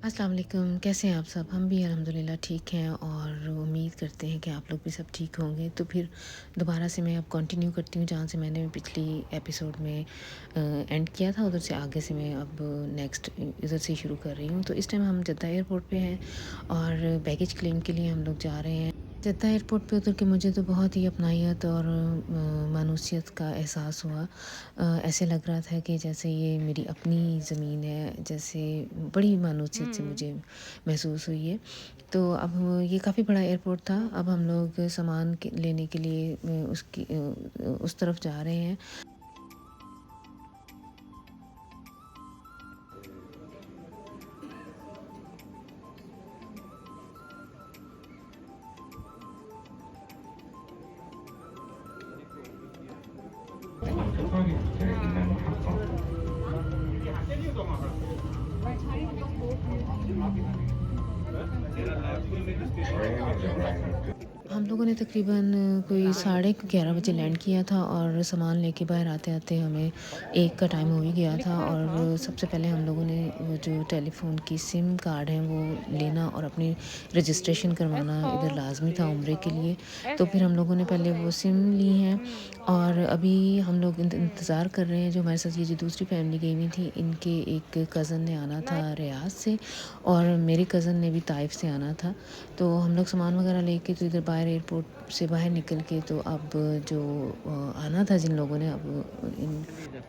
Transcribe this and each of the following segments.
अस्सलाम वालेकुम, कैसे हैं आप सब? हम भी अल्हम्दुलिल्लाह ठीक हैं और उम्मीद करते हैं कि आप लोग भी सब ठीक होंगे। तो फिर दोबारा से मैं अब कंटिन्यू करती हूँ जहाँ से मैंने पिछली एपिसोड में एंड किया था, उधर से आगे से मैं अब नेक्स्ट इधर से शुरू कर रही हूँ। तो इस टाइम हम जद्दा एयरपोर्ट पे हैं और बैगेज क्लेम के लिए हम लोग जा रहे हैं। जद्दा एयरपोर्ट पे उतर के मुझे तो बहुत ही अपनाइत और मानूसियत का एहसास हुआ। ऐसे लग रहा था कि जैसे ये मेरी अपनी ज़मीन है, जैसे बड़ी मानूसियत से मुझे महसूस हुई है। तो अब ये काफ़ी बड़ा एयरपोर्ट था। अब हम लोग सामान लेने के लिए उस तरफ जा रहे हैं। हम लोगों ने तकरीबन कोई 11:30 बजे लैंड किया था और सामान लेके बाहर आते-आते हमें 1 का टाइम हो ही गया था। और सबसे पहले हम लोगों ने वो जो टेलीफ़ोन की सिम कार्ड है वो लेना और अपनी रजिस्ट्रेशन करवाना इधर लाज़मी था उम्रे के लिए। तो फिर हम लोगों ने पहले वो सिम ली हैं और अभी हम लोग इंतज़ार कर रहे हैं। जो हमारे साथ ये जो दूसरी फैमिली गई हुई थी, इनके एक कज़न ने आना था रियाद से और मेरे कज़न ने भी ताइफ़ से आना था। तो हम लोग सामान वगैरह लेके तो इधर बाहर एयरपोर्ट से बाहर निकल के तो अब जो आना था जिन लोगों ने, अब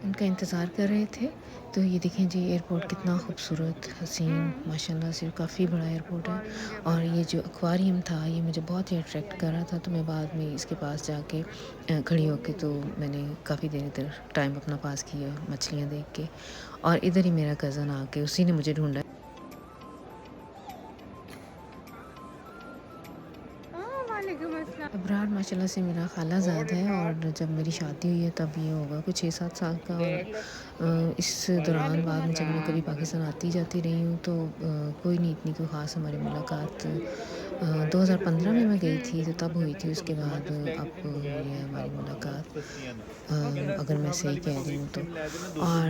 इनका इंतज़ार कर रहे थे। तो ये देखें जी, एयरपोर्ट कितना खूबसूरत हसीन माशाल्लाह से, काफ़ी बड़ा एयरपोर्ट है। और ये जो एक्वेरियम था ये मुझे बहुत ही अट्रैक्ट कर रहा था। तो मैं बाद में इसके पास जाके खड़ी होके तो मैंने काफ़ी देर इधर टाइम अपना पास किया मछलियाँ देख के। और इधर ही मेरा कज़न आके उसी ने मुझे ढूंढा। अबरार माशाल्लाह से मेरा खालाज़ाद है और जब मेरी शादी हुई है तब ये होगा कुछ 6-7 साल का। और इस दौरान बाद में जब मैं कभी पाकिस्तान आती जाती रही हूँ तो कोई नहीं, इतनी कोई ख़ास हमारी मुलाकात 2015 में मैं गई थी तो तब हुई थी। उसके बाद अब ये हमारी मुलाकात, अगर मैं सही कह रही हूँ तो। और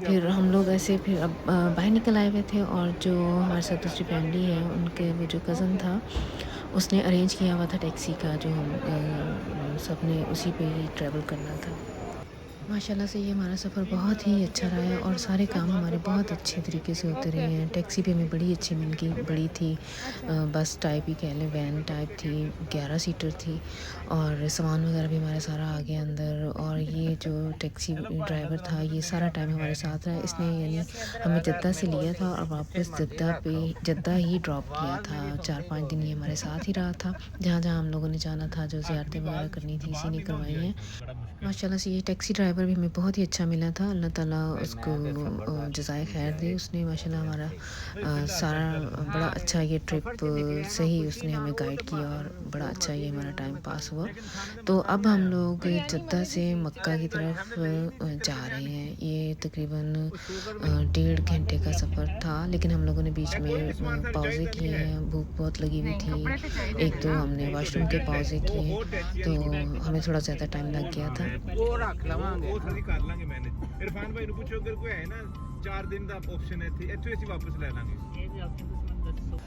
फिर हम लोग ऐसे फिर अब बाहर निकल आए हुए थे और जो हमारे साथ दूसरी फैमिली है उनके वो जो कज़न था उसने अरेंज किया हुआ था टैक्सी का, जो हम सब ने उसी पे ही ट्रैवल करना था। माशाल्लाह से ये हमारा सफ़र बहुत ही अच्छा रहा है और सारे काम हमारे बहुत अच्छे तरीके से होते रहे हैं। टैक्सी भी हमें बड़ी अच्छी मिल गई, बड़ी थी, बस टाइप ही कह लें, वैन टाइप थी, 11 सीटर थी। और सामान वगैरह भी हमारा सारा आ गया अंदर। और ये जो टैक्सी ड्राइवर था ये सारा टाइम हमारे साथ रहा। इसने यानी हमें जद्दा से लिया था और वापस जद्दा ही ड्रॉप किया था। 4-5 दिन ये हमारे साथ ही रहा था। जहाँ-जहाँ हम लोगों ने जाना था, जो ज़ियारतें वगैरह करनी थी, इसी ने करवाई हैं। माशाल्लाह से ये टैक्सी ड्राइवर भी हमें बहुत ही अच्छा मिला था। अल्लाह ताला उसको जज़ाए खैर दे। उसने माशाल्लाह हमारा सारा बड़ा अच्छा ये ट्रिप सही उसने हमें गाइड किया और बड़ा अच्छा ये हमारा टाइम पास हुआ। तो अब हम लोग जद्दा से मक्का की तरफ जा रहे हैं। ये तकरीबन 1.5 घंटे का सफ़र था, लेकिन हम लोगों ने बीच में पाउज़े किए हैं। भूख बहुत लगी हुई थी। 1-2 हमने वॉशरूम के पाउज़े किए, तो हमें थोड़ा ज़्यादा टाइम लग गया था। ਉਹ ਰੱਖ ਲਵਾਂਗੇ ਉਹ ਸਾਰੀ ਕਰ ਲਾਂਗੇ ਮੈਨੇਜ। ਇਰਫਾਨ ਭਾਈ ਨੂੰ ਪੁੱਛੋ ਅਗਰ ਕੋਈ ਹੈ ਨਾ 4 ਦਿਨ ਦਾ ਆਪਸ਼ਨ ਹੈ ਇੱਥੇ ਇੱਥੇ ਅਸੀਂ ਵਾਪਸ ਲੈ ਲਾਂਗੇ। ਇਹ ਵੀ ਆਪਸ਼ਨ ਤੁਸੀਂ ਮੈਨੂੰ ਦੱਸੋ।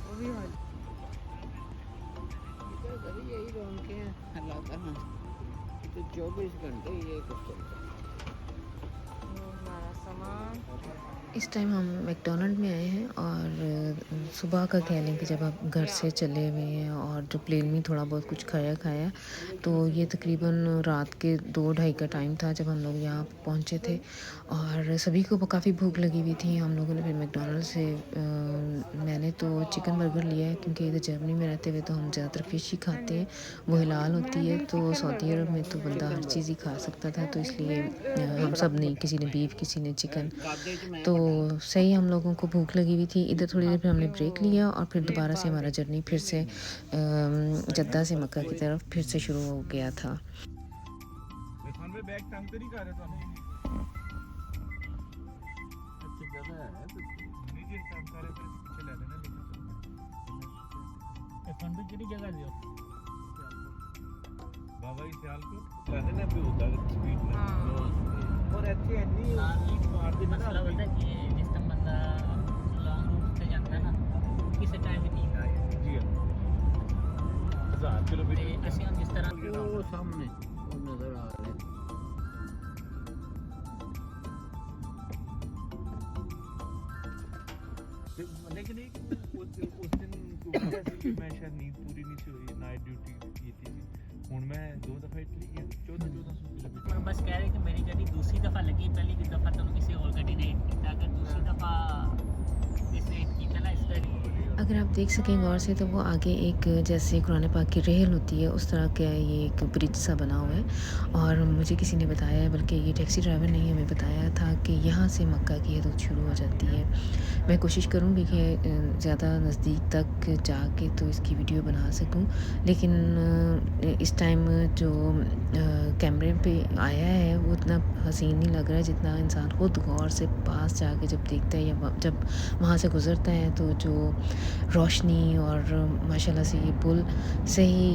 ਉਹ ਵੀ ਆ इधर कभी यही रौनकें हैं अल्लाह का। तो 24 घंटे ये कुछ चलता है। हमारा सामान इस टाइम हम मैकडॉनल्ड में आए हैं और सुबह का कह लें कि जब आप घर से चले हुए हैं और जो प्लेन में थोड़ा बहुत कुछ खाया तो ये तकरीबन रात के 2-2:30 का टाइम था जब हम लोग यहाँ पहुँचे थे। और सभी को काफ़ी भूख लगी हुई थी। हम लोगों ने फिर मैकडॉनल्ड से मैंने तो चिकन बर्गर लिया है, क्योंकि इधर जर्मनी में रहते हुए तो हम ज़्यादातर फ़िश ही खाते हैं, वो हिलाल होती है। तो सऊदी अरब में तो बंदा हर चीज़ ही खा सकता था, तो इसलिए हम सब ने, किसी ने बीफ, किसी ने चिकन। तो सही हम लोगों को भूख लगी हुई थी। इधर थोड़ी देर फिर हमने ब्रेक लिया और फिर दोबारा से हमारा जर्नी फिर से जद्दा से मक्का की तरफ फिर से शुरू हो गया था। इरफान भाई बैग तंग तो नहीं कर रहे ਤੁਹਾਨੂੰ? ਅੱਛਾ ਜਗ੍ਹਾ ਹੈ ਨਹੀਂ ਜੀ, ਤੰਗ ਕਰ ਰਹੇ ਫਿਰ ਅਸੀਂ ਪਿੱਛੇ ਲੈ ਲੈਣਾ। लेकिन कौन भी किसी जगह दियो बाबा जी सियालकोट कहते ने भी होता है स्पीड में और ਇੱਥੇ ਇੰਨੀ ਮਾਰ ਦੀ मसला होता है कि जिस टाइम बंदा लॉन्ग रूट से जाता है ना किसी टाइम भी नींद आए ਜੀ 1000 ਕਿਲੋਮੀਟਰ ਤੇ ਅਸੀਂ ਹੁਣ ਜਿਸ ਤਰ੍ਹਾਂ ਉਹ ਸਾਹਮਣੇ ਉਹ ਨਜ਼ਰ ਆ ਰਿਹਾ लेकिन एक उस दिन जैसे मैं शायद नींद पूरी नहीं सी हुई नाइट ड्यूटी की थी हूँ मैं 2 दफ़ा इटली गया 1400 किलोमीटर मैं बस कह रहे कि मेरी गड्डी दूसरी दफ़ा लगी पहली दफ़ा तो किसी और गड्डी ने हिट किया अगर दूसरी दफ़ा इसने हिट किया ना इस तरह अगर आप देख सकें गौर से तो वो आगे एक जैसे कुरान पाक की रेल होती है उस तरह का ये एक ब्रिज सा बना हुआ है और मुझे किसी ने बताया है बल्कि ये टैक्सी ड्राइवर ने हमें बताया था कि यहाँ से मक्का की हदूद शुरू हो जाती है। मैं कोशिश करूँगी कि ज़्यादा नज़दीक तक जाके तो इसकी वीडियो बना सकूँ लेकिन इस टाइम जो कैमरे पे आया है वो इतना हसीन नहीं लग रहा है जितना इंसान खुद गौर से पास जाके जब देखता है या जब वहाँ से गुज़रता है तो जो रोशनी और माशाल्लाह से ये पुल से ही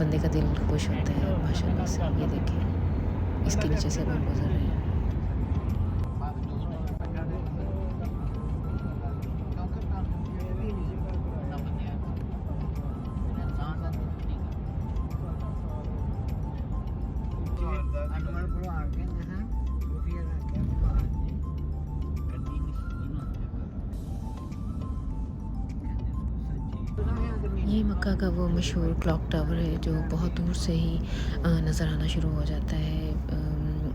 बंदे का दिल खुश होता है माशाल्लाह से। ये देखें इसके नीचे से हम गुजर रहे हैं। ये मक्का का वो मशहूर क्लॉक टावर है जो बहुत दूर से ही नज़र आना शुरू हो जाता है।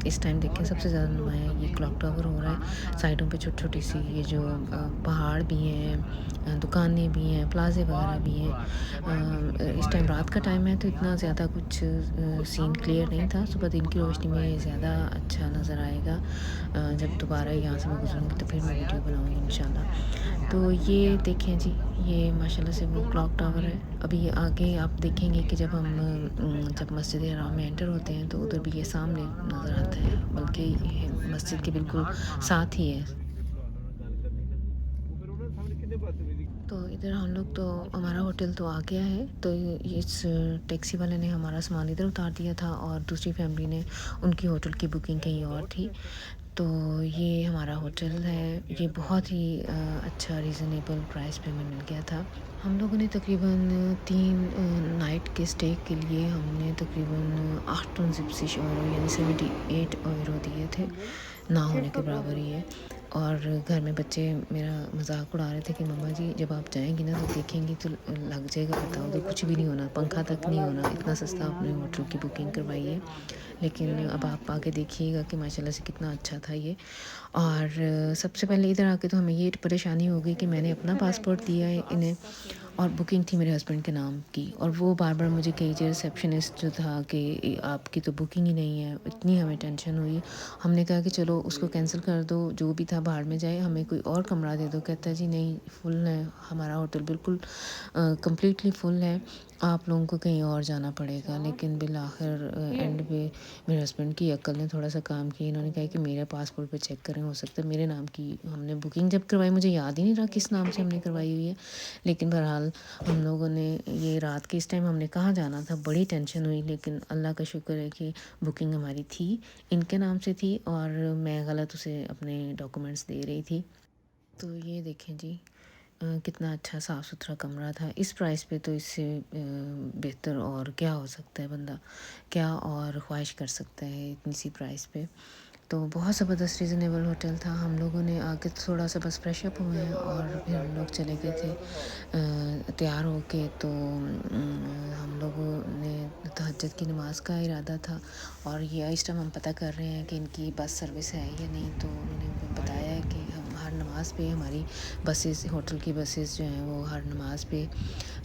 इस टाइम देखें सबसे ज़्यादा नुमाया ये क्लॉक टावर हो रहा है। साइडों पे छोटी छोटी सी ये जो पहाड़ भी हैं दुकानें भी हैं प्लाजे वगैरह भी हैं। इस टाइम रात का टाइम है तो इतना ज़्यादा कुछ सीन क्लियर नहीं था। सुबह दिन की रोशनी में ज़्यादा अच्छा नज़र आएगा। जब दोबारा यहाँ से मैं गुजरूँगी तो फिर मैं वीडियो बनाऊँगी इंशाल्लाह। तो ये देखें जी ये माशाल्लाह से वो क्लॉक टावर है। अभी आगे आप देखेंगे कि जब हम जब मस्जिद हराम में एंटर होते हैं तो उधर भी ये सामने नज़र आता है बल्कि मस्जिद के बिल्कुल साथ ही है। तो इधर हम लोग तो हमारा होटल तो आ गया है तो इस टैक्सी वाले ने हमारा सामान इधर उतार दिया था और दूसरी फैमिली ने उनकी होटल की बुकिंग कहीं और थी। तो ये हमारा होटल है ये बहुत ही अच्छा रीज़नेबल प्राइस पे हमें मिल गया था। हम लोगों ने तकरीबन 3 नाइट के स्टे के लिए हमने तकरीबन 78 यूरो यानी 78 यूरो दिए थे ना होने के बराबर ही है। और घर में बच्चे मेरा मजाक उड़ा रहे थे कि मम्मा जी जब आप जाएंगी ना तो देखेंगी तो लग जाएगा पता उधर कुछ भी नहीं होना पंखा तक नहीं होना इतना सस्ता आपने होटल की बुकिंग करवाई है। लेकिन अब आप आके देखिएगा कि माशाल्लाह से कितना अच्छा था ये। और सबसे पहले इधर आके तो हमें ये परेशानी हो गई कि मैंने अपना पासपोर्ट दिया है इन्हें और बुकिंग थी मेरे हस्बैंड के नाम की और वो बार बार मुझे कही जो रिसेप्शनिस्ट जो था कि आपकी तो बुकिंग ही नहीं है। इतनी हमें टेंशन हुई। हमने कहा कि चलो उसको कैंसिल कर दो जो भी था बाहर में जाए हमें कोई और कमरा दे दो। कहता है जी नहीं फुल है हमारा होटल बिल्कुल कम्प्लीटली फुल है आप लोगों को कहीं और जाना पड़ेगा। लेकिन बिल आखिर एंड पे मेरे हस्बैंड की अक्ल ने थोड़ा सा काम किया। इन्होंने कहा कि मेरे पासपोर्ट पे चेक करें हो सकता है मेरे नाम की हमने बुकिंग जब करवाई मुझे याद ही नहीं रहा किस नाम से हमने करवाई हुई है। लेकिन बहरहाल हम लोगों ने ये रात के इस टाइम हमने कहाँ जाना था बड़ी टेंशन हुई। लेकिन अल्लाह का शुक्र है कि बुकिंग हमारी थी इनके नाम से थी और मैं गलत उसे अपने डॉक्यूमेंट्स दे रही थी। तो ये देखें जी कितना अच्छा साफ़ सुथरा कमरा था। इस प्राइस पे तो इससे बेहतर और क्या हो सकता है बंदा क्या और ख्वाहिश कर सकता है इतनी सी प्राइस पे। तो बहुत ज़बरदस्त रीज़नेबल होटल था। हम लोगों ने आके थोड़ा सा बस फ्रेश अप हुए हैं और फिर हम लोग चले गए थे तैयार होके। तो हम लोगों ने तहज्जुद की नमाज़ का इरादा था और ये इस टाइम हम पता कर रहे हैं कि इनकी बस सर्विस है या नहीं। तो उन्होंने बताया है कि हम हर नमाज़ पे हमारी बसेस होटल की बसेस जो हैं वो हर नमाज़ पे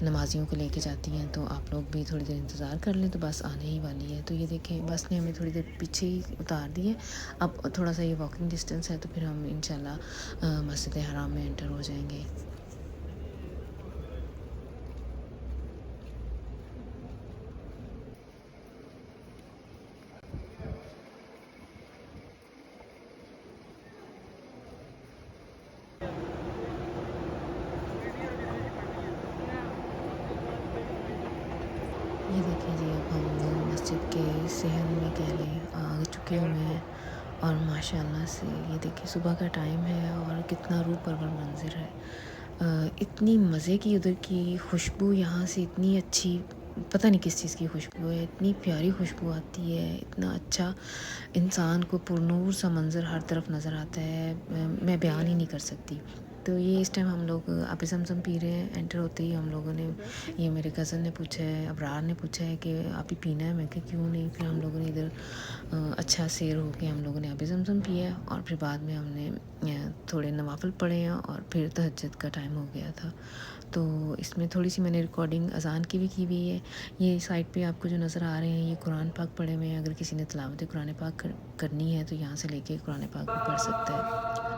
नमाजियों को लेके जाती हैं। तो आप लोग भी थोड़ी देर इंतज़ार कर लें तो बस आने ही वाली है। तो ये देखें बस ने हमें थोड़ी देर पीछे ही उतार दी है। अब थोड़ा सा ये वॉकिंग डिस्टेंस है तो फिर हम इंशाल्लाह मस्जिद हराम में एंटर हो जाएंगे। ये देखिए जी, अब हम लोग मस्जिद के सहन में कह लें आ चुके हुए हैं और माशाल्लाह से ये देखिए सुबह का टाइम है और कितना रूह परवर मंज़र है। इतनी मज़े की उधर की खुशबू यहाँ से इतनी अच्छी, पता नहीं किस चीज़ की खुशबू है, इतनी प्यारी खुशबू आती है, इतना अच्छा इंसान को पुरनूर सा मंज़र हर तरफ नज़र आता है, मैं बयान ही नहीं कर सकती। तो ये इस टाइम हम लोग आबे ज़मज़म पी रहे हैं। एंटर होते ही हम लोगों ने, ये मेरे कज़न ने पूछा है, अबरार ने पूछा है कि आप ही पीना है, मैं कहा क्यों नहीं। फिर हम लोगों ने इधर अच्छा सैर होके हम लोगों ने आबे ज़मज़म पिया और फिर बाद में हमने थोड़े नवाफ़िल पढ़े हैं और फिर तहज्जुद का टाइम हो गया था। तो इसमें थोड़ी सी मैंने रिकॉर्डिंग अज़ान की भी की हुई है। ये साइड पे आपको जो नज़र आ रहे हैं, ये कुरान पाक पढ़े हुए हैं। अगर किसी ने तिलावत कुरान पाक करनी है तो यहाँ से लेके कुरान पाक भी पढ़ सकता है।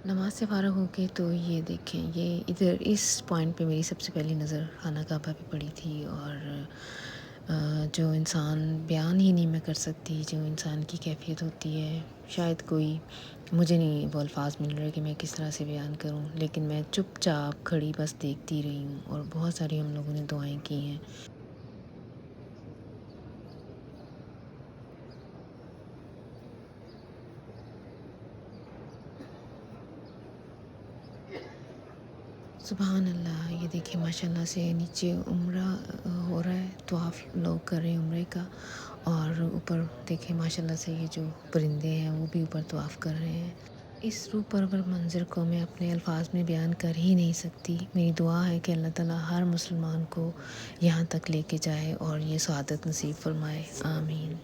नमाज से फ़ारग होके तो ये देखें, ये इधर इस पॉइंट पे मेरी सबसे पहली नज़र खाना काबा पे पड़ी थी और जो इंसान बयान ही नहीं मैं कर सकती, जो इंसान की कैफ़ियत होती है, शायद कोई, मुझे नहीं वो अल्फाज मिल रहे कि मैं किस तरह से बयान करूं, लेकिन मैं चुपचाप खड़ी बस देखती रही हूँ और बहुत सारी हम लोगों ने दुआएं की हैं। सुबहान अल्लाह, ये देखिए माशाल्लाह से नीचे उम्रा हो रहा है, तवाफ़ लोग कर रहे हैं उम्रे का, और ऊपर देखें माशाल्लाह से ये जो परिंदे हैं वो भी ऊपर तवाफ़ कर रहे हैं। इस रूह परवर मंज़र को मैं अपने अल्फाज में बयान कर ही नहीं सकती। मेरी दुआ है कि अल्लाह ताला हर मुसलमान को यहाँ तक लेके जाए और ये सआदत नसीब फरमाए, आमीन।